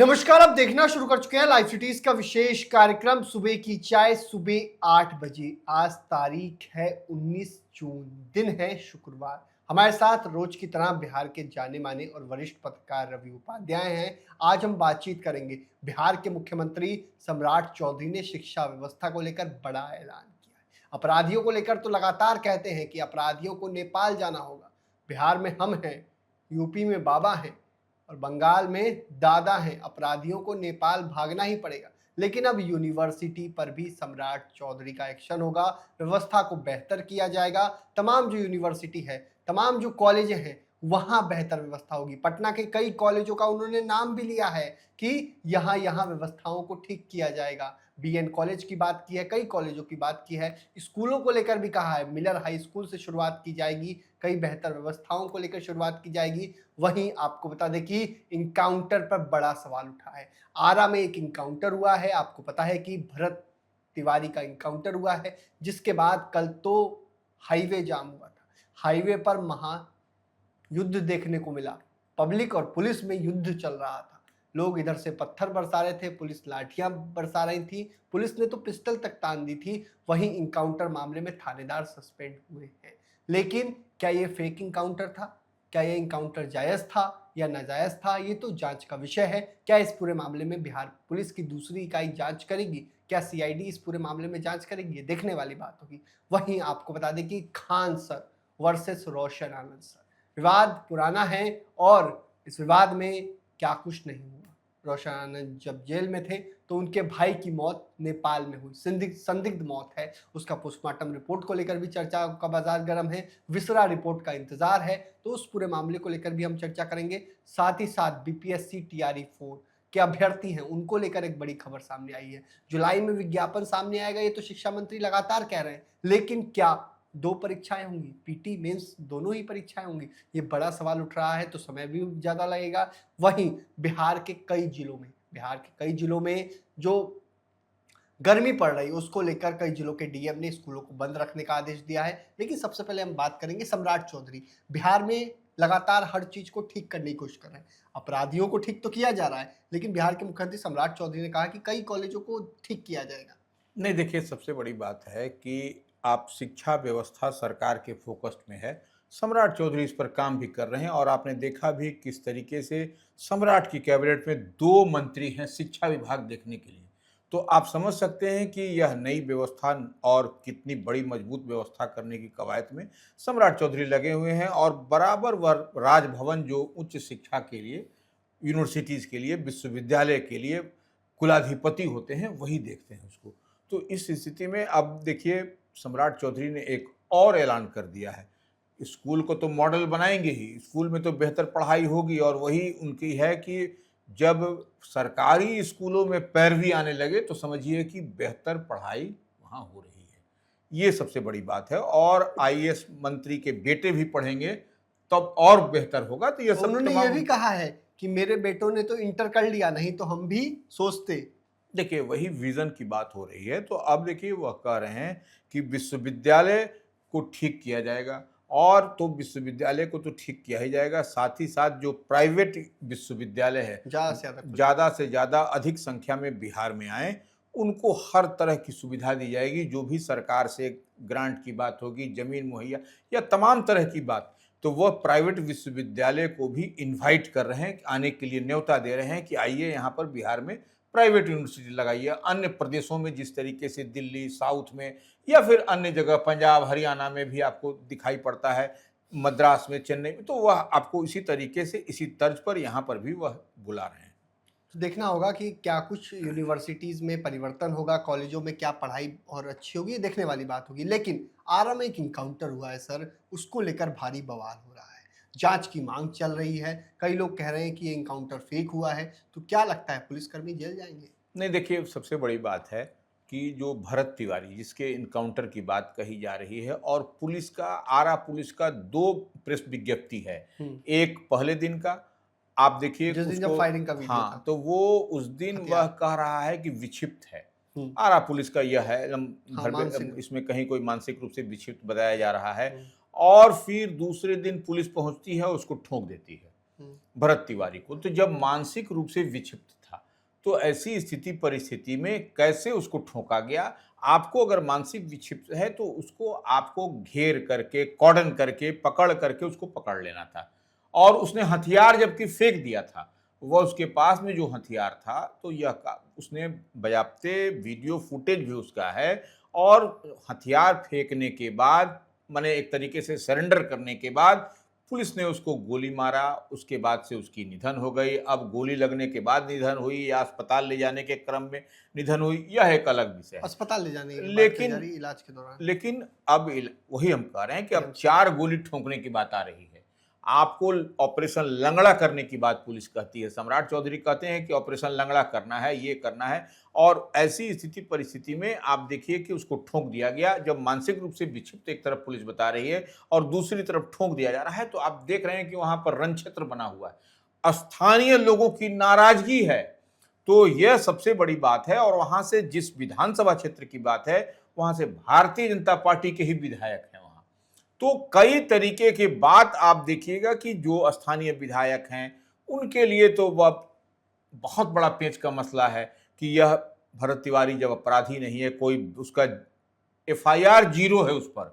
नमस्कार, आप देखना शुरू कर चुके हैं लाइव सिटीज का विशेष कार्यक्रम सुबह की चाय सुबह 8 बजे। आज तारीख है 19 जून, दिन है शुक्रवार। हमारे साथ रोज की तरह बिहार के जाने माने और वरिष्ठ पत्रकार रवि उपाध्याय हैं। आज हम बातचीत करेंगे। बिहार के मुख्यमंत्री सम्राट चौधरी ने शिक्षा व्यवस्था को लेकर बड़ा ऐलान किया है। अपराधियों को लेकर तो लगातार कहते हैं कि अपराधियों को नेपाल जाना होगा। बिहार में हम हैं, यूपी में बाबा हैं और बंगाल में दादा हैं, अपराधियों को नेपाल भागना ही पड़ेगा। लेकिन अब यूनिवर्सिटी पर भी सम्राट चौधरी का एक्शन होगा, व्यवस्था को बेहतर किया जाएगा। तमाम जो यूनिवर्सिटी है, तमाम जो कॉलेज हैं, वहां बेहतर व्यवस्था होगी। पटना के कई कॉलेजों का उन्होंने नाम भी लिया है कि यहाँ यहाँ व्यवस्थाओं को ठीक किया जाएगा। बीएन कॉलेज की बात की है, कई कॉलेजों की बात की है। स्कूलों को लेकर भी कहा है, मिलर हाई स्कूल से शुरुआत की जाएगी, कई बेहतर व्यवस्थाओं को लेकर शुरुआत की जाएगी। वहीं आपको बता दें कि इनकाउंटर पर बड़ा सवाल उठा है। आरा में एक इनकाउंटर हुआ है, आपको पता है कि भरत तिवारी का इनकाउंटर हुआ है, जिसके बाद कल तो हाईवे जाम हुआ था। हाईवे पर युद्ध देखने को मिला। पब्लिक और पुलिस में युद्ध चल रहा था। लोग इधर से पत्थर बरसा रहे थे, पुलिस लाठियां बरसा रही थी, पुलिस ने तो पिस्टल तक तान दी थी। वहीं इनकाउंटर मामले में थानेदार सस्पेंड हुए हैं। लेकिन क्या ये फेक इनकाउंटर था? क्या ये इनकाउंटर जायज था या नाजायज था? ये तो जांच का विषय है। क्या इस पूरे मामले में बिहार पुलिस की दूसरी इकाई जांच करेगी? क्या सीआईडी इस पूरे मामले में जांच करेगी? ये देखने वाली बात होगी। वहीं आपको बता दें कि खान सर वर्सेस रोशन आनंद सर, विवाद पुराना है और इस विवाद में क्या कुछ नहीं हुआ। रोशन आनंद जब जेल में थे तो उनके भाई की मौत नेपाल में हुई, संदिग्ध मौत है। उसका पोस्टमार्टम रिपोर्ट को लेकर भी चर्चा का बाजार गर्म है। विसरा रिपोर्ट का इंतजार है, तो उस पूरे मामले को लेकर भी हम चर्चा करेंगे। साथ ही साथ बीपीएससी टीआरई 4 के अभ्यर्थी हैं, उनको लेकर एक बड़ी खबर सामने आई है। जुलाई में विज्ञापन सामने आएगा, ये तो शिक्षा मंत्री लगातार कह रहे हैं। लेकिन क्या 2 परीक्षाएं होंगी, पीटी मेंस दोनों ही परीक्षाएं होंगी? ये बड़ा सवाल उठ रहा है, तो समय भी ज़्यादा लगेगा। वहीं बिहार के कई जिलों में जो गर्मी पड़ रही है, उसको लेकर कई जिलों के डीएम ने स्कूलों को बंद रखने का आदेश दिया है। लेकिन सबसे पहले हम बात करेंगे सम्राट चौधरी। बिहार में लगातार हर चीज को ठीक करने की कोशिश कर रहे हैं। अपराधियों को ठीक तो किया जा रहा है, लेकिन बिहार के मुख्यमंत्री सम्राट चौधरी ने कहा कि कई कॉलेजों को ठीक किया जाएगा। नहीं, देखिए, सबसे बड़ी बात है कि आप शिक्षा व्यवस्था सरकार के फोकस में है। सम्राट चौधरी इस पर काम भी कर रहे हैं और आपने देखा भी किस तरीके से सम्राट की कैबिनेट में 2 मंत्री हैं शिक्षा विभाग देखने के लिए। तो आप समझ सकते हैं कि यह नई व्यवस्था और कितनी बड़ी मजबूत व्यवस्था करने की कवायद में सम्राट चौधरी लगे हुए हैं और बराबर वह राजभवन जो उच्च शिक्षा के लिए, यूनिवर्सिटीज़ के लिए, विश्वविद्यालय के लिए कुलाधिपति होते हैं, वही देखते हैं उसको। तो इस स्थिति में अब देखिए, सम्राट चौधरी ने एक और ऐलान कर दिया है। स्कूल को तो मॉडल बनाएंगे ही, स्कूल में तो बेहतर पढ़ाई होगी और वही उनकी है कि जब सरकारी स्कूलों में पैरवी आने लगे तो समझिए कि बेहतर पढ़ाई वहाँ हो रही है। ये सबसे बड़ी बात है और आईएएस मंत्री के बेटे भी पढ़ेंगे तब और बेहतर होगा। तो ये सब उन्होंने ये तमाम, भी कहा है कि मेरे बेटों ने तो इंटर कर लिया, नहीं तो हम भी सोचते। देखिए, वही विजन की बात हो रही है। तो अब देखिए, वह कह रहे हैं कि विश्वविद्यालय को ठीक किया जाएगा और तो विश्वविद्यालय को तो ठीक किया ही जाएगा, साथ ही साथ जो प्राइवेट विश्वविद्यालय है ज़्यादा से ज़्यादा अधिक संख्या में बिहार में आए, उनको हर तरह की सुविधा दी जाएगी। जो भी सरकार से ग्रांट की बात होगी, ज़मीन मुहैया या तमाम तरह की बात, तो वह प्राइवेट विश्वविद्यालय को भी इनवाइट कर रहे हैं, आने के लिए न्योता दे रहे हैं कि आइए यहाँ पर बिहार में प्राइवेट यूनिवर्सिटी लगाइए। अन्य प्रदेशों में जिस तरीके से दिल्ली, साउथ में या फिर अन्य जगह पंजाब, हरियाणा में भी आपको दिखाई पड़ता है, मद्रास में, चेन्नई में, तो वह आपको इसी तरीके से इसी तर्ज पर यहाँ पर भी वह बुला रहे हैं। तो देखना होगा कि क्या कुछ यूनिवर्सिटीज़ में परिवर्तन होगा, कॉलेजों में क्या पढ़ाई और अच्छी होगी, ये देखने वाली बात होगी। लेकिन आरा में एक इनकाउंटर हुआ है सर, उसको लेकर भारी बवाल हो रहा है। जांच की मांग चल रही है, कई लोग कह रहे हैं कि ये इनकाउंटर फेक हुआ है। तो क्या लगता है, पुलिसकर्मी जेल जाएंगे? नहीं, देखिए, सबसे बड़ी बात है कि जो भरत तिवारी जिसके इनकाउंटर की बात कही जा रही है और पुलिस का, आरा पुलिस का 2 प्रेस विज्ञप्ति है। एक पहले दिन का, आप देखिए जिस दिन जब उसको, फायरिंग का वीडियो था, तो वो उस दिन वह कह रहा है कि विक्षिप्त है। हम्म। आरा पुलिस का यह है, हाँ, मानसिक। इसमें कहीं कोई मानसिक रूप से विक्षिप्त बताया जा रहा है। हम्म। और फिर दूसरे दिन पुलिस पहुंचती है, उसको ठोक देती है हम्म। भरत तिवारी को। तो जब मानसिक रूप से विक्षिप्त था तो ऐसी स्थिति परिस्थिति में कैसे उसको ठोका गया? आपको अगर मानसिक विक्षिप्त है तो उसको आपको घेर करके, कॉर्डन करके, पकड़ करके उसको पकड़ लेना था। और उसने हथियार जबकि फेंक दिया था, वह उसके पास में जो हथियार था, तो यह उसने बाज़ाब्ते वीडियो फुटेज भी उसका है। और हथियार फेंकने के बाद, माने एक तरीके से सरेंडर करने के बाद, पुलिस ने उसको गोली मारा, उसके बाद से उसकी निधन हो गई। अब गोली लगने के बाद निधन हुई या अस्पताल ले जाने के क्रम में निधन हुई, यह एक अलग विषय है। अस्पताल ले जाने की बात कही जा लेकिन रही है इलाज के दौरान। लेकिन अब वही हम कह रहे हैं कि अब TMC 4 गोली ठोंकने की बात आ रही है। आपको ऑपरेशन लंगड़ा करने की बात पुलिस कहती है। सम्राट चौधरी कहते हैं कि ऑपरेशन लंगड़ा करना है, ये करना है। और ऐसी स्थिति परिस्थिति में आप देखिए कि उसको ठोक दिया गया, जब मानसिक रूप से विक्षिप्त एक तरफ पुलिस बता रही है और दूसरी तरफ ठोक दिया जा रहा है, तो आप देख रहे हैं कि वहां पर रणक्षेत्र बना हुआ है, स्थानीय लोगों की नाराजगी है। तो यह सबसे बड़ी बात है। और वहां से जिस विधानसभा क्षेत्र की बात है, वहां से भारतीय जनता पार्टी के ही विधायक हैं वहां। तो कई तरीके की बात आप देखिएगा कि जो स्थानीय विधायक हैं उनके लिए तो वह बहुत बड़ा पेंच का मसला है कि यह भरत तिवारी जब अपराधी नहीं है, कोई उसका एफआईआर जीरो है, उस पर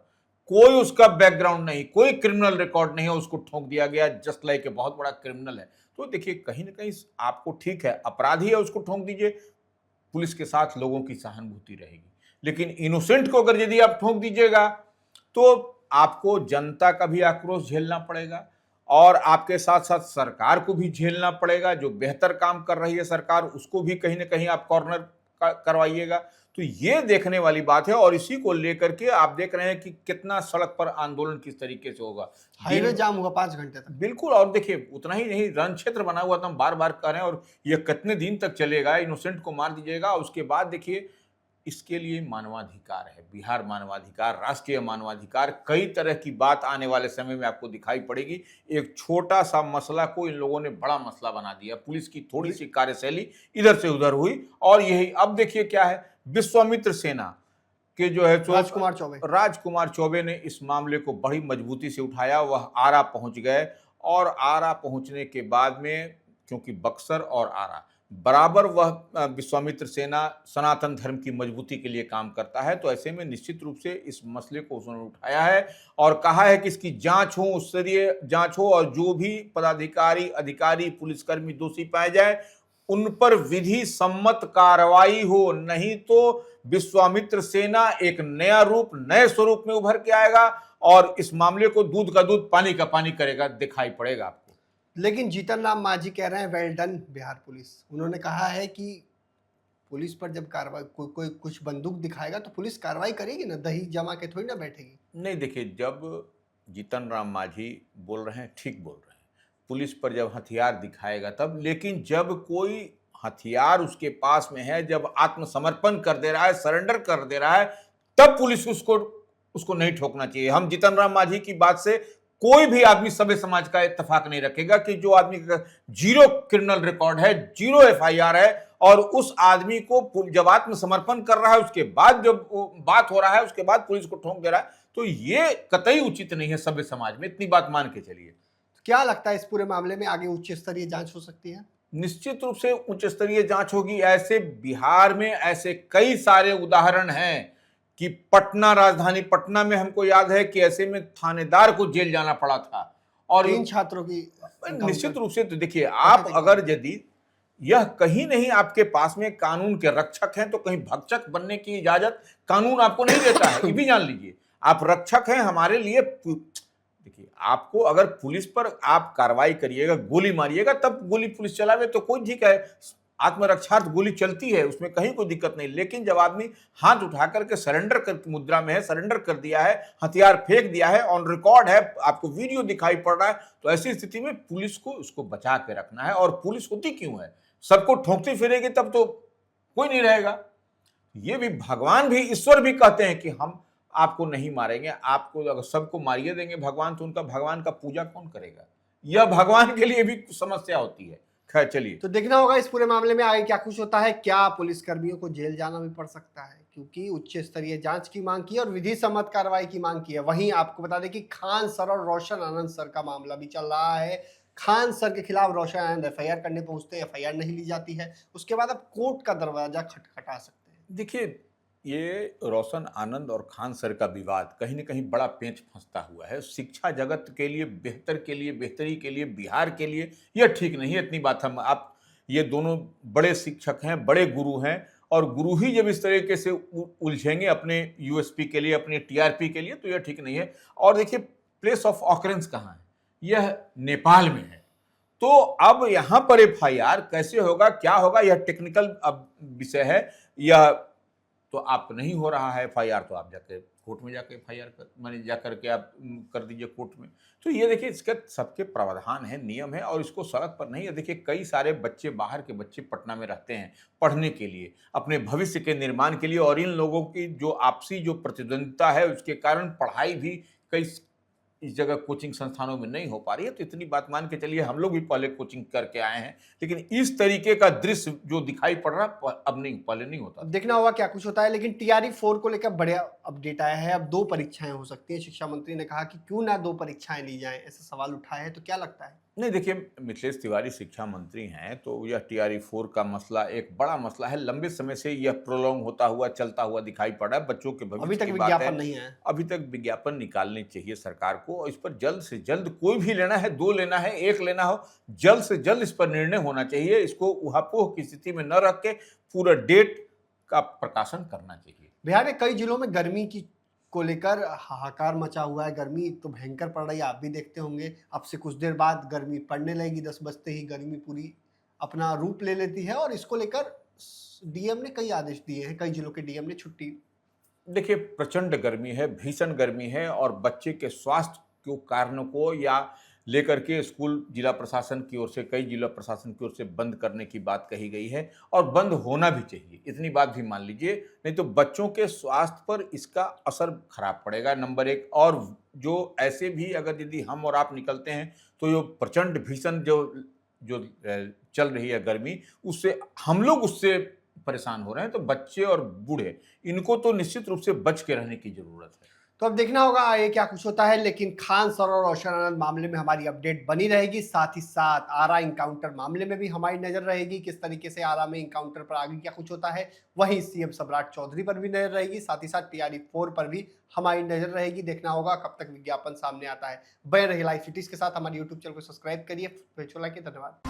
कोई उसका बैकग्राउंड नहीं, कोई क्रिमिनल रिकॉर्ड नहीं है, उसको ठोक दिया गया जस्ट लाइक ए बहुत बड़ा क्रिमिनल है। तो देखिए कहीं ना कहीं आपको, ठीक है अपराधी है उसको ठोक दीजिए, पुलिस के साथ लोगों की सहानुभूति रहेगी। लेकिन इनोसेंट को अगर यदि आप ठोक दीजिएगा तो आपको जनता का भी आक्रोश झेलना पड़ेगा और आपके साथ साथ सरकार को भी झेलना पड़ेगा। जो बेहतर काम कर रही है सरकार, उसको भी कहीं ना कहीं आप कॉर्नर करवाइएगा। तो ये देखने वाली बात है। और इसी को लेकर के आप देख रहे हैं कि कितना सड़क पर आंदोलन किस तरीके से होगा। हाईवे जाम हुआ 5 घंटे तक। बिल्कुल। और देखिए उतना ही नहीं, रण क्षेत्र बना हुआ था, हम बार बार कह रहे हैं, और ये कितने दिन तक चलेगा? इनोसेंट को मार दीजिएगा, उसके बाद देखिए इसके लिए मानवाधिकार है, बिहार मानवाधिकार, राष्ट्रीय मानवाधिकार, कई तरह की बात आने वाले समय में आपको दिखाई पड़ेगी। एक छोटा सा मसला को इन लोगों ने बड़ा मसला बना दिया। पुलिस की थोड़ी सी कार्यशैली इधर से उधर हुई और यही अब देखिए क्या है, विश्वामित्र सेना के जो है राजकुमार चौबे ने इस मामले को बड़ी मजबूती से उठाया। वह आरा पहुंच गए और आरा पहुंचने के बाद में, क्योंकि बक्सर और आरा बराबर वह विश्वामित्र सेना सनातन धर्म की मजबूती के लिए काम करता है, तो ऐसे में निश्चित रूप से इस मसले को उसने उठाया है और कहा है कि इसकी जांच हो, उच्चस्तरीय जांच हो और जो भी पदाधिकारी, अधिकारी, पुलिसकर्मी दोषी पाए जाए उन पर विधि सम्मत कार्रवाई हो, नहीं तो विश्वामित्र सेना एक नया रूप, नए स्वरूप में उभर के आएगा और इस मामले को दूध का दूध पानी का पानी करेगा, दिखाई पड़ेगा आपको। लेकिन जीतन राम मांझी कह रहे हैं वेल डन बिहार पुलिस। उन्होंने कहा है कि पुलिस पर जब कार्रवाई कोई कुछ बंदूक दिखाएगा तो पुलिस कार्रवाई करेगी ना, दही जमा के थोड़ी ना बैठेगी। नहीं देखिए, जब जीतन राम मांझी बोल रहे हैं, ठीक बोल रहे हैं, पुलिस पर जब हथियार दिखाएगा तब, लेकिन जब कोई हथियार उसके पास में है, जब आत्मसमर्पण कर दे रहा है, सरेंडर कर दे रहा है, तब पुलिस उसको नहीं ठोकना चाहिए। हम जीतन राम मांझी की बात से कोई भी आदमी सभ्य समाज का इत्तेफाक नहीं रखेगा कि जो आदमी का जीरो क्रिमिनल रिकॉर्ड है, जीरो एफआईआर है और उस आदमी को जब आत्मसमर्पण कर रहा है उसके बाद जब बात हो रहा है उसके बाद पुलिस को ठोक दे रहा है, तो ये कतई उचित नहीं है सभ्य समाज में। इतनी बात मान के चलिए। क्या लगता है इस पूरे मामले में आगे उच्च स्तरीय जांच हो सकती है? निश्चित रूप से उच्च स्तरीय जांच होगी। ऐसे बिहार में ऐसे कई सारे उदाहरण हैं कि पटना, राजधानी पटना में हमको याद है कि ऐसे में थानेदार को जेल जाना पड़ा था और 3 छात्रों की। निश्चित रूप से तो देखिए, आप अगर यदि यह कहीं नहीं आपके पास में कानून के रक्षक हैं तो कहीं भक्षक बनने की इजाजत कानून आपको नहीं देता है, ये भी जान लीजिए। आप रक्षक हैं हमारे लिए। देखिए, आपको अगर पुलिस पर आप कार्रवाई करिएगा, गोली मारिएगा, तब गोली पुलिस चलावे तो कोई ठीक है, आत्मरक्षार्थ गोली चलती है, उसमें कहीं कोई दिक्कत नहीं। लेकिन जब आदमी हाथ उठा करके सरेंडर कर मुद्रा में है, सरेंडर कर दिया है, हथियार फेंक दिया है, ऑन रिकॉर्ड है, आपको वीडियो दिखाई पड़ रहा है, तो ऐसी स्थिति में पुलिस को उसको बचा के रखना है। और पुलिस होती क्यों है? सबको ठोकती फिरेगी तब तो कोई नहीं रहेगा। ये भी भगवान भी, ईश्वर भी कहते हैं कि हम आपको नहीं मारेंगे। आपको अगर सबको मारिए देंगे भगवान, तो उनका भगवान का पूजा कौन करेगा? यह भगवान के लिए भी समस्या होती है। खैर चलिए, तो देखना होगा इस पूरे मामले में आगे क्या कुछ होता है। क्या पुलिस कर्मियों को जेल जाना भी पड़ सकता है, क्योंकि उच्च स्तरीय जांच की मांग की है और विधि सम्मत कार्रवाई की मांग की है। वहीं आपको बता दें कि खान सर और रोशन आनंद सर का मामला भी चल रहा है। खान सर के खिलाफ रोशन आनंद एफआईआर करने पहुंचते हैं, एफआईआर नहीं ली जाती है। उसके बाद अब कोर्ट का दरवाजा खटखटा सकते हैं। देखिए, ये रोशन आनंद और खान सर का विवाद कहीं न कहीं बड़ा पेंच फंसता हुआ है। शिक्षा जगत के लिए, बेहतरी के लिए, बिहार के लिए यह ठीक नहीं है। इतनी बात हम आप ये दोनों बड़े शिक्षक हैं, बड़े गुरु हैं और गुरु ही जब इस तरीके से उलझेंगे अपने यूएसपी के लिए, अपनी टीआरपी के लिए, तो यह ठीक नहीं है। और देखिए, प्लेस ऑफ ऑकरेंस कहाँ है? यह नेपाल में है। तो अब यहाँ पर एफआईआर कैसे होगा, क्या होगा, यह टेक्निकल अब विषय है। यह तो आप नहीं हो रहा है एफआईआर, तो आप जाके कोर्ट में जाके एफआईआर कर माने जा करके आप कर दीजिए कोर्ट में। तो ये देखिए, इसका सबके प्रावधान है, नियम है और इसको सड़क पर नहीं है। देखिए, कई सारे बच्चे, बाहर के बच्चे पटना में रहते हैं पढ़ने के लिए, अपने भविष्य के निर्माण के लिए, और इन लोगों की जो आपसी जो प्रतिद्वंदिता है उसके कारण पढ़ाई भी कई इस जगह कोचिंग संस्थानों में नहीं हो पा रही है। तो इतनी बात मान के चलिए, हम लोग भी पहले कोचिंग करके आए हैं, लेकिन इस तरीके का दृश्य जो दिखाई पड़ रहा अब नहीं, पहले नहीं होता। अब देखना होगा क्या कुछ होता है। लेकिन टीआरई 4 को लेकर बड़े अपडेट आया है। अब 2 परीक्षाएं हो सकती हैं। शिक्षा मंत्री ने कहा कि क्यों ना 2 परीक्षाएं ली जाएं, ऐसा सवाल उठाया है। तो क्या लगता है? नहीं, देखिए, मिथिलेश तिवारी शिक्षा मंत्री हैं, तो यह टीआरई 4 का मसला एक बड़ा मसला है। लंबे समय से यह प्रोलॉन्ग होता हुआ, चलता हुआ दिखाई पड़ रहा है। बच्चों के अभी भविष्य तक की बात विज्ञापन है। नहीं है। अभी तक विज्ञापन निकालनी चाहिए सरकार को और इस पर जल्द से जल्द, कोई भी लेना है, 2 लेना है, 1 लेना हो, जल्द से जल्द इस पर निर्णय होना चाहिए। इसको ऊहापोह की स्थिति में न रख के पूरा डेट का प्रकाशन करना चाहिए। बिहार के कई जिलों में गर्मी की को लेकर हाहाकार मचा हुआ है। गर्मी तो भयंकर पड़ रही है, आप भी देखते होंगे। अब से कुछ देर बाद गर्मी पड़ने लगेगी, 10 बजते ही गर्मी पूरी अपना रूप ले लेती है और इसको लेकर डीएम ने कई आदेश दिए हैं। कई जिलों के डीएम ने छुट्टी। देखिए, प्रचंड गर्मी है, भीषण गर्मी है और बच्चे के स्वास्थ्य के कारणों को या लेकर के स्कूल जिला प्रशासन की ओर से, कई जिला प्रशासन की ओर से बंद करने की बात कही गई है और बंद होना भी चाहिए। इतनी बात भी मान लीजिए, नहीं तो बच्चों के स्वास्थ्य पर इसका असर खराब पड़ेगा, नंबर 1। और जो ऐसे भी अगर यदि हम और आप निकलते हैं तो जो प्रचंड भीषण जो जो चल रही है गर्मी, उससे हम लोग उससे परेशान हो रहे हैं। तो बच्चे और बूढ़े, इनको तो निश्चित रूप से बच के रहने की जरूरत है। तो अब देखना होगा आगे क्या कुछ होता है। लेकिन खान सर और रोशन आनंद मामले में हमारी अपडेट बनी रहेगी। साथ ही साथ आरा इंकाउंटर मामले में भी हमारी नजर रहेगी, किस तरीके से आरा में इंकाउंटर पर आगे क्या कुछ होता है। वहीं सीएम सम्राट चौधरी पर भी नजर रहेगी। साथ ही साथ टीआरई 4 पर भी हमारी नजर रहेगी। देखना होगा कब तक विज्ञापन सामने आता है। बने रहिए लाइव सिटीज के साथ। हमारे यूट्यूब चैनल को सब्सक्राइब करिए। धन्यवाद।